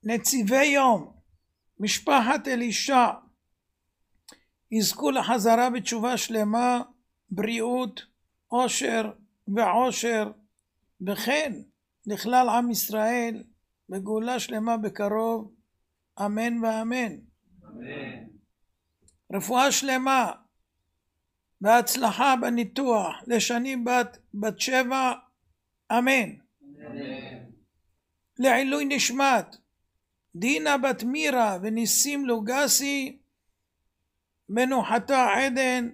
נציבי יום, משפחת אלישע, יזכו לחזרה בתשובה שלמה, בריאות, עושר ועושר, וכן לכלל עם ישראל בגאולה שלמה בקרוב, אמן ואמן. אמן. רפואה שלמה והצלחה בניתוח לשני בת 7, אמן. אמן. לעילוי נשמת דינה בת מירה וניסים לוגסי, מנוחתה עדן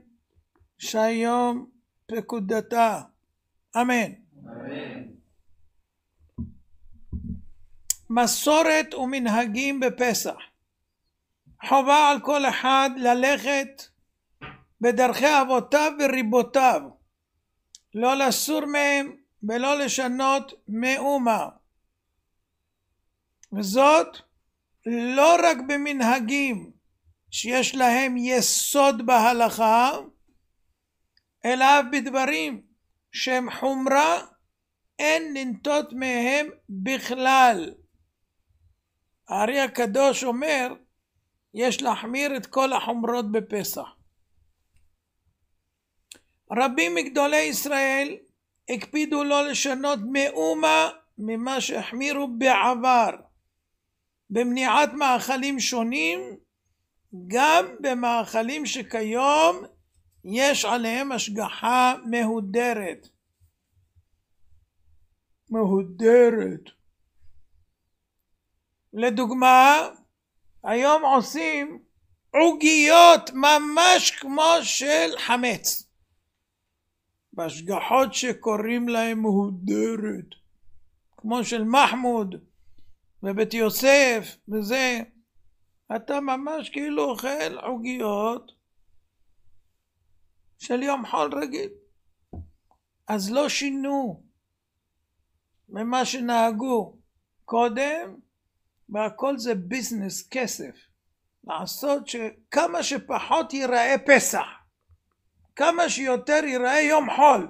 שהיום פקודתה, אמן. אמן. מסורת ומנהגים בפסח. חובה על כל אחד ללכת בדרכי אבותיו וריבותיו, לא לסור מהם ולא לשנות מאומה, וזאת לא רק במנהגים שיש להם יסוד בהלכה, אלא בדברים שהם חומרה אין לנטות מהם בכלל. הארי הקדוש אומר יש להחמיר את כל החומרות בפסח. רבים מגדולי ישראל הקפידו לא לשנות מאומה ממה שהחמירו בעבר, במניעת מאכלים שונים, גם במאכלים שכיום יש עליהם השגחה מהודרת. לדוגמה, היום עושים עוגיות ממש כמו של חמץ, בהשגחות שקוראים להם מהודרת, כמו של מחמוד ובית יוסף וזה. אתה ממש כאילו אוכל עוגיות של יום חול רגיל. אז לא שינו ממה שנהגו קודם, והכל זה ביזנס, כסף. לעשות שכמה שפחות ייראה פסח, כמה שיותר ייראה יום חול,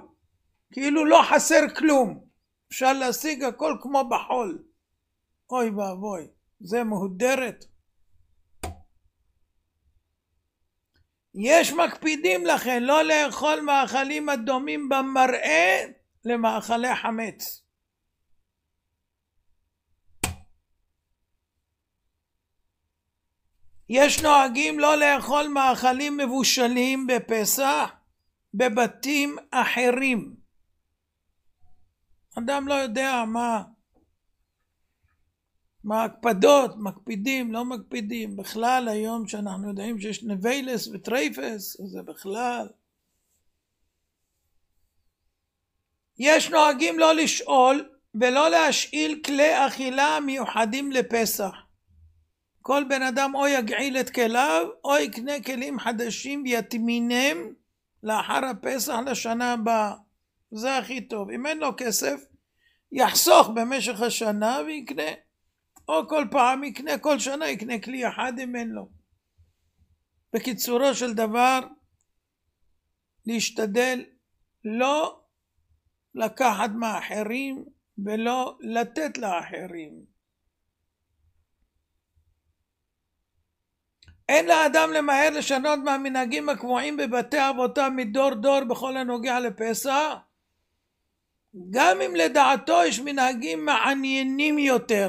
כאילו לא חסר כלום, אפשר להשיג הכל כמו בחול. אוי ואבוי, זה מהודרת. יש מקפידים לכן לא לאכול מאכלים הדומים במראה למאכלי חמץ. יש נוהגים לא לאכול מאכלים מבושלים בפסח בבתים אחרים. אדם לא יודע מה הקפדות, מקפידים, לא מקפידים. בכלל היום שאנחנו יודעים שיש נבילס וטרייפס, זה בכלל. יש נוהגים לא לשאול ולא להשאיל כלי אכילה מיוחדים לפסח. כל בן אדם או יגעיל את כליו או יקנה כלים חדשים ויטמינם לאחר הפסח לשנה הבאה. זה הכי טוב. אם אין לו כסף יחסוך במשך השנה ויקנה, או כל פעם יקנה, כל שנה יקנה כלי אחד אם אין לו. בקיצורו של דבר, להשתדל לא לקחת מאחרים ולא לתת לאחרים. אין לאדם למהר לשנות מהמנהגים הקבועים בבתי אבותיו מדור דור בכל הנוגע לפסח, גם אם לדעתו יש מנהגים מעניינים יותר.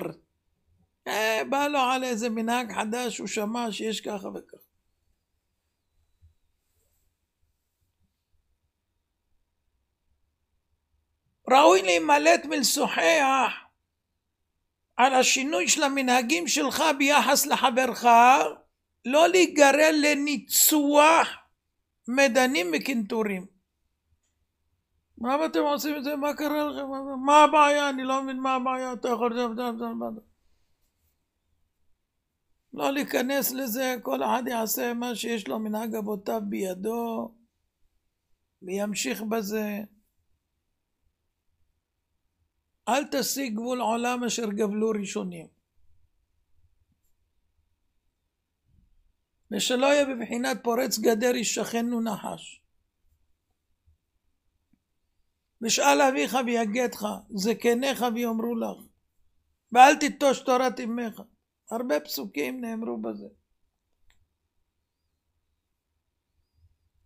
בא לו על איזה מנהג חדש, הוא שמע שיש ככה וככה. ראוי להימלט מלשוחח על השינוי של המנהגים שלך ביחס לחברך, לא להיגרר לניצוח מדנים וקנטורים. מה אתם עושים את זה? מה קרה לכם? מה הבעיה? אני לא מבין מה הבעיה. אתה יכול... לא להיכנס לזה, כל אחד יעשה מה שיש לו מנהג אבותיו בידו וימשיך בזה. אל תשיג גבול עולם אשר גבלו ראשונים, ושלא יהיה בבחינת פורץ גדר ישכנו נחש. ושאל אביך ויגדך, זקניך ויאמרו לך, ואל תיטוש תורת אמך. הרבה פסוקים נאמרו בזה.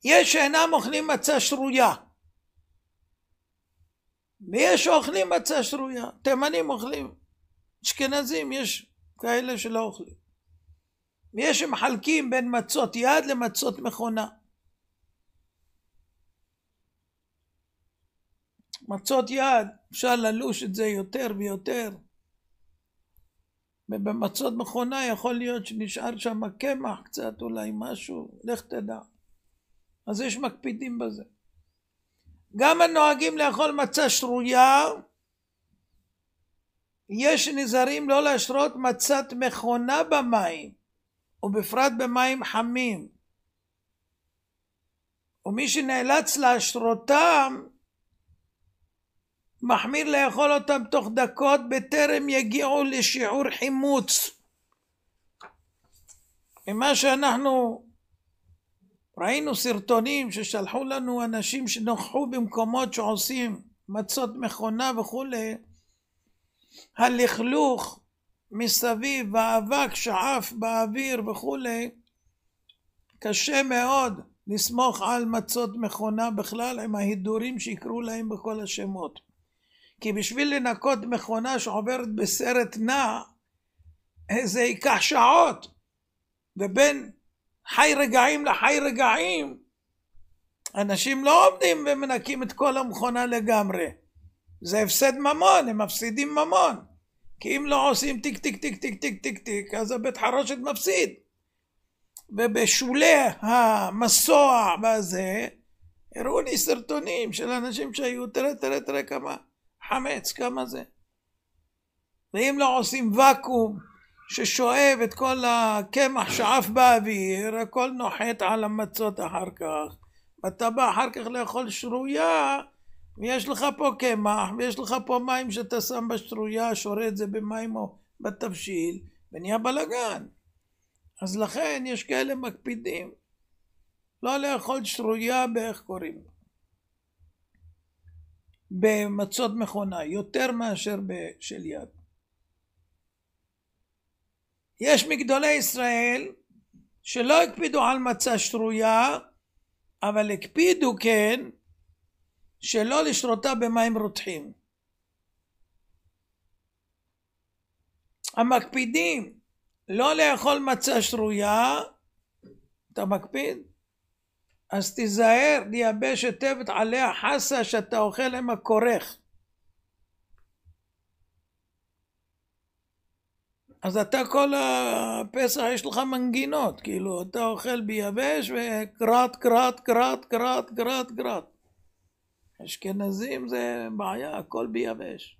יש שאינם אוכלים מצה שרויה, ויש אוכלים מצה שרויה. תימנים אוכלים, אשכנזים יש כאלה שלא אוכלים. ויש שמחלקים בין מצות יד למצות מכונה. מצות יד אפשר ללוש את זה יותר ויותר, ובמצות מכונה יכול להיות שנשאר שם קמח קצת, אולי משהו, לך תדע. אז יש מקפידים בזה. גם הנוהגים לאכול מצה שרויה, יש נזהרים לא להשרות מצת מכונה במים, ובפרט במים חמים. ומי שנאלץ להשרותם, מחמיר לאכול אותם תוך דקות בטרם יגיעו לשיעור חימוץ. ממה שאנחנו ראינו סרטונים ששלחו לנו אנשים שנוכחו במקומות שעושים מצות מכונה וכולי, הלכלוך מסביב והאבק שעף באוויר וכולי, קשה מאוד לסמוך על מצות מכונה בכלל, עם ההידורים שיקראו להם בכל השמות. כי בשביל לנקות מכונה שעוברת בסרט נע, זה ייקח שעות, ובין חי רגעים לחי רגעים, אנשים לא עובדים ומנקים את כל המכונה לגמרי. זה הפסד ממון, הם מפסידים ממון. כי אם לא עושים טיק טיק טיק טיק טיק טיק טיק, אז הבית חרושת מפסיד. ובשולי המסוע והזה, הראו לי סרטונים של אנשים שהיו, תראה כמה חמץ, כמה זה. ואם לא עושים וקום ששואב את כל הקמח שעף באוויר, הכל נוחת על המצות אחר כך. ואתה בא אחר כך לאכול שרויה, ויש לך פה קמח, ויש לך פה מים שאתה שם בשרויה, שורה את זה במים או בתבשיל, ונהיה בלגן. אז לכן יש כאלה מקפידים לא לאכול שרויה באיך קוראים, במצות מכונה, יותר מאשר של יד. יש מגדולי ישראל שלא הקפידו על מצה שרויה, אבל הקפידו כן שלא לשרותה במים רותחים. המקפידים לא לאכול מצה שרויה, אתה מקפיד? אז תיזהר לייבש היטב עליה חסה שאתה אוכל עם הכורך. אז אתה כל הפסח יש לך מנגינות, כאילו אתה אוכל ביבש וקראת קראת קראת קראת קראת קראת. אשכנזים זה בעיה, הכל ביבש.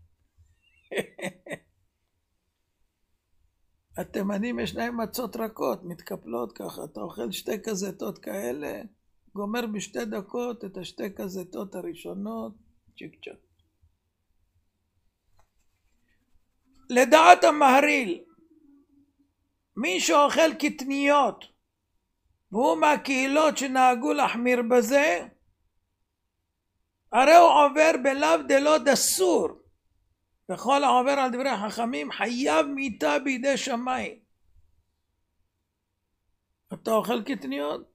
התימנים יש להם מצות רכות, מתקפלות ככה, אתה אוכל שתי כזתות כאלה, גומר בשתי דקות את השתי כזתות הראשונות, צ'יק צ'ק. לדעת המהריל, מי שאוכל קטניות, והוא מהקהילות שנהגו להחמיר בזה, הרי הוא עובר בלאו דלא דסור, וכל העובר על דברי החכמים חייב מיתה בידי שמיים. אתה אוכל קטניות?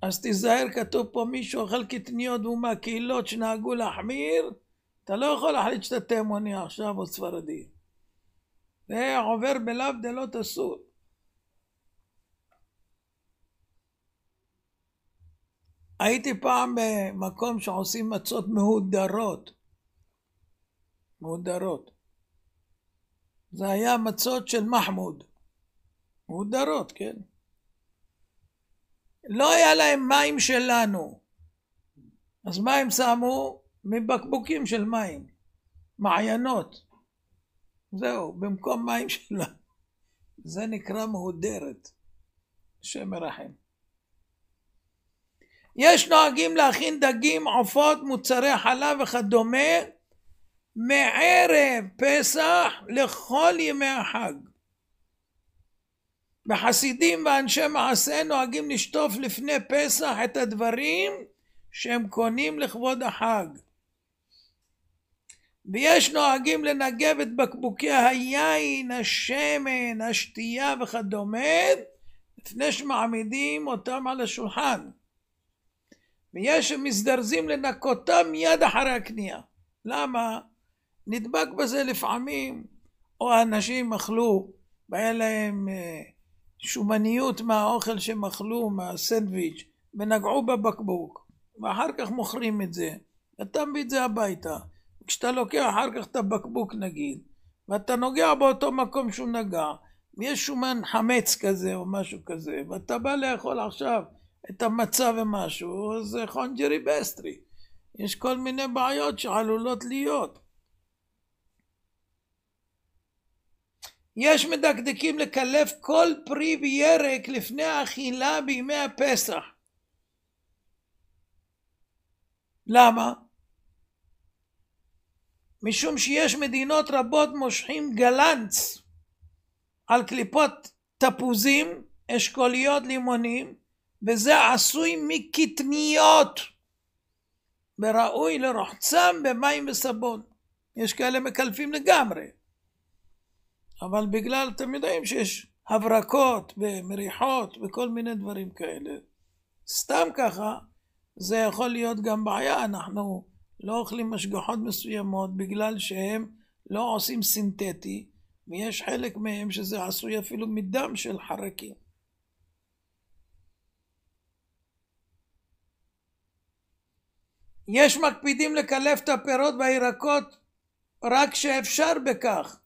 אז תיזהר, כתוב פה מי שאוכל קטניות והוא מהקהילות שנהגו להחמיר, אתה לא יכול להחליט שאתה תימוני עכשיו או ספרדי. זה עובר בלאו דלא דסור. הייתי פעם במקום שעושים מצות מהודרות. מהודרות. זה היה מצות של מחמוד. מהודרות, כן? לא היה להם מים שלנו. אז מה הם שמו? מבקבוקים של מים. מעיינות. זהו, במקום מים שלנו. זה נקרא מהודרת. השם מרחם. יש נוהגים להכין דגים, עופות, מוצרי חלב וכדומה מערב פסח לכל ימי החג. בחסידים ואנשי מעשה נוהגים לשטוף לפני פסח את הדברים שהם קונים לכבוד החג. ויש נוהגים לנגב את בקבוקי היין, השמן, השתייה וכדומה, לפני שמעמידים אותם על השולחן. ויש שמזדרזים לנקותם מיד אחרי הקנייה. למה? נדבק בזה לפעמים, או אנשים אכלו, והיה להם שומניות מהאוכל שהם אכלו, מהסנדוויץ', ונגעו בבקבוק, ואחר כך מוכרים את זה, אתה מביא את זה הביתה. כשאתה לוקח אחר כך את הבקבוק נגיד, ואתה נוגע באותו מקום שהוא נגע, ויש שומן חמץ כזה או משהו כזה, ואתה בא לאכול עכשיו את המצה ומשהו, זה חונג'רי בסטרי. יש כל מיני בעיות שעלולות להיות. יש מדקדקים לקלף כל פרי וירק לפני האכילה בימי הפסח. למה? משום שיש מדינות רבות מושכים גלנץ על קליפות תפוזים, אשכוליות, לימונים, וזה עשוי מקטניות, וראוי לרוחצם במים וסבון. יש כאלה מקלפים לגמרי, אבל בגלל, אתם יודעים שיש הברקות ומריחות וכל מיני דברים כאלה, סתם ככה זה יכול להיות גם בעיה. אנחנו לא אוכלים משגחות מסוימות בגלל שהם לא עושים סינתטי, ויש חלק מהם שזה עשוי אפילו מדם של חרקים. יש מקפידים לקלף את הפירות והירקות רק שאפשר בכך.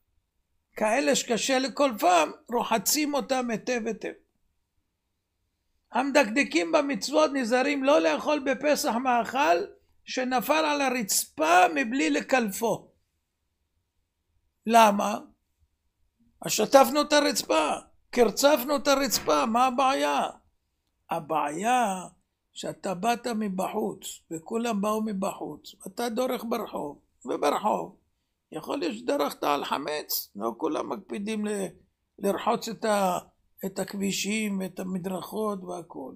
כאלה שקשה לקולפם, רוחצים אותם היטב היטב. המדקדקים במצוות נזהרים לא לאכול בפסח מאכל שנפל על הרצפה מבלי לקלפו. למה? שטפנו את הרצפה, קרצפנו את הרצפה, מה הבעיה? הבעיה שאתה באת מבחוץ, וכולם באו מבחוץ, ואתה דורך ברחוב, וברחוב יכול להיות שדרכת על חמץ, לא כולם מקפידים לרחוץ את הכבישים ואת המדרכות והכל.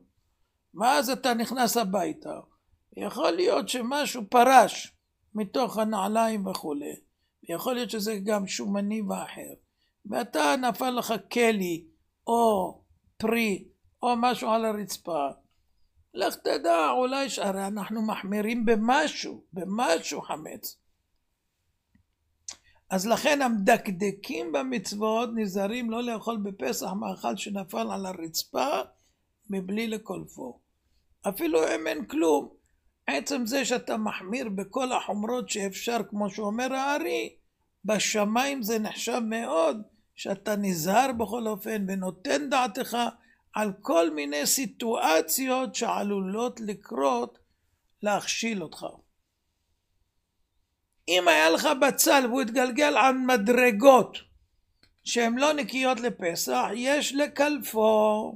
ואז אתה נכנס הביתה, יכול להיות שמשהו פרש מתוך הנעליים וכו', יכול להיות שזה גם שומני ואחר, ואתה נפל לך כלי או פרי או משהו על הרצפה, לך תדע, אולי שהרי אנחנו מחמירים במשהו חמץ. אז לכן המדקדקים במצוות נזהרים לא לאכול בפסח מאכל שנפל על הרצפה מבלי לקולפו. אפילו אם אין כלום, עצם זה שאתה מחמיר בכל החומרות שאפשר, כמו שאומר הארי, בשמיים זה נחשב מאוד שאתה נזהר בכל אופן ונותן דעתך על כל מיני סיטואציות שעלולות לקרות להכשיל אותך. אם היה לך בצל והוא התגלגל על מדרגות שהן לא נקיות לפסח, יש לקלפו.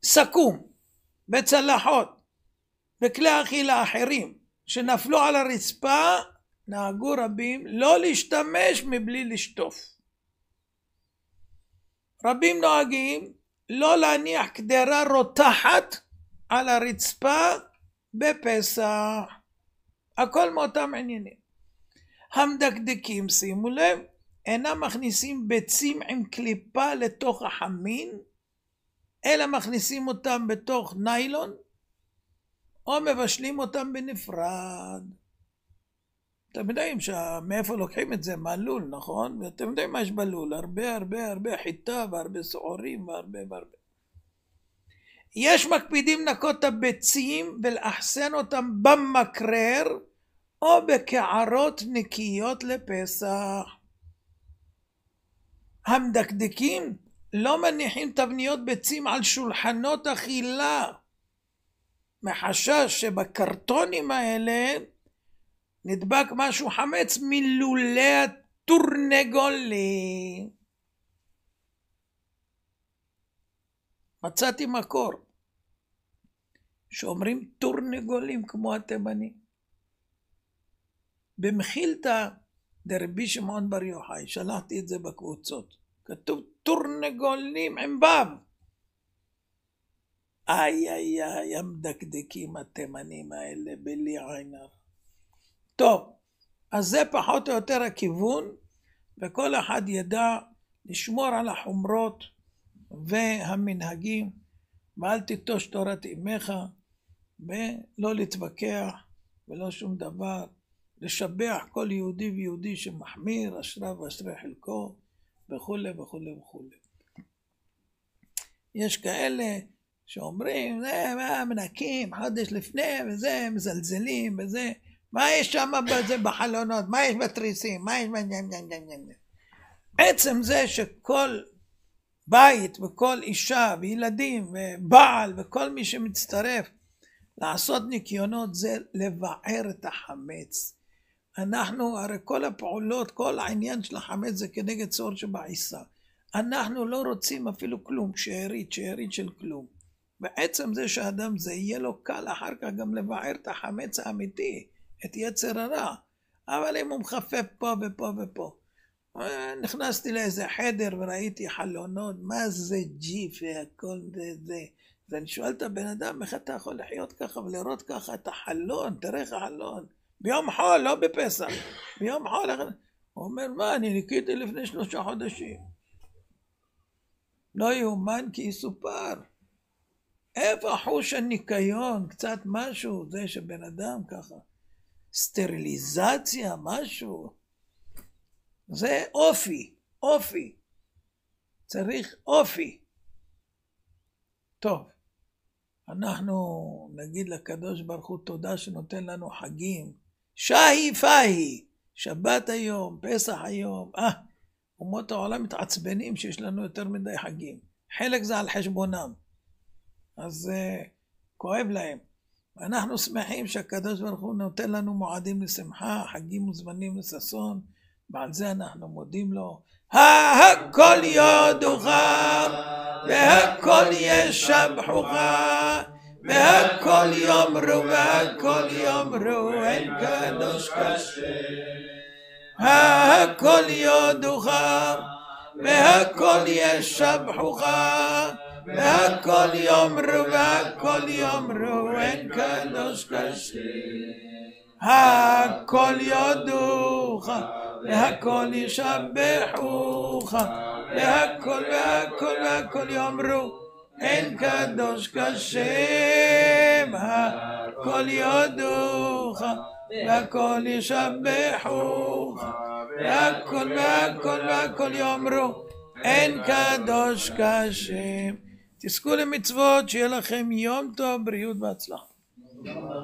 סכו"ם בצלחות וכלי אכילה אחרים שנפלו על הרצפה, נהגו רבים לא להשתמש מבלי לשטוף. רבים נוהגים לא להניח קדרה רותחת על הרצפה בפסח. הכל מאותם עניינים. המדקדקים, שימו לב, אינם מכניסים ביצים עם קליפה לתוך החמין, אלא מכניסים אותם בתוך ניילון, או מבשלים אותם בנפרד. אתם יודעים מאיפה לוקחים את זה? מהלול, נכון? ואתם יודעים מה יש בלול? הרבה חיטה והרבה סעורים והרבה. יש מקפידים לנקות את הביצים ולאחסן אותם במקרר או בקערות נקיות לפסח. המדקדקים לא מניחים תבניות ביצים על שולחנות אכילה, מחשש שבקרטונים האלה נדבק משהו חמץ מלולי התורנגולים. מצאתי מקור שאומרים תורנגולים כמו התימנים. במחילתא דרבי שמעון בר יוחאי, שלחתי את זה בקבוצות, כתוב תורנגולים עם בב. המדקדקים התימנים האלה בלי עין הרע. טוב, אז זה פחות או יותר הכיוון, וכל אחד ידע לשמור על החומרות והמנהגים, ואל תיטוש תורת אמך, ולא להתווכח ולא שום דבר, לשבח כל יהודי ויהודי שמחמיר, אשריו ואשרי חלקו, וכו' וכו' וכו'. יש כאלה שאומרים, זה מה מנקים חודש לפני, וזה מזלזלים, וזה, מה יש שם בזה בחלונות, מה יש בתריסים, מה יש עצם זה שכל בית וכל אישה וילדים ובעל וכל מי שמצטרף לעשות ניקיונות זה לבער את החמץ. אנחנו, הרי כל הפעולות, כל העניין של החמץ זה כנגד צור שבעיסה. אנחנו לא רוצים אפילו כלום, שארית של כלום. בעצם זה שהאדם זה יהיה לו קל אחר כך גם לבער את החמץ האמיתי, את יצר הרע. אבל אם הוא מחפף פה ופה ופה. נכנסתי לאיזה חדר וראיתי חלונות, מה זה ג'יפ והכל זה. אז אני שואל את הבן אדם, איך אתה יכול לחיות ככה ולראות ככה את החלון, תראה איך החלון. ביום חול, לא בפסח. ביום חול. הוא אומר, מה, אני ניקיתי לפני 3 חודשים. לא יאומן כי יסופר. איפה חוש הניקיון, קצת משהו, זה שבן אדם ככה. סטריליזציה, משהו. זה אופי. צריך אופי. טוב, אנחנו נגיד לקדוש ברוך הוא תודה שנותן לנו חגים. שהי פהי, שבת היום, פסח היום. אומות העולם מתעצבנים שיש לנו יותר מדי חגים. חלק זה על חשבונם. אז כואב להם. אנחנו שמחים שהקדוש ברוך הוא נותן לנו מועדים לשמחה, חגים וזמנים לששון. ועל זה אנחנו מודים לו. הכל יודוך, והכל ישבחוך, והכל יאמרו, אין קדוש כשם. הכל יודוך, והכל ישבחוך, והכל יאמרו, אין קדוש כשם. הכל יודוך, והכל ישבחוך, והכל יאמרו, אין קדוש כשם. הכל יודוך, והכל ישבחוך, והכל יאמרו, אין קדוש כשם. תזכו למצוות, שיהיה לכם יום טוב, בריאות והצלחה.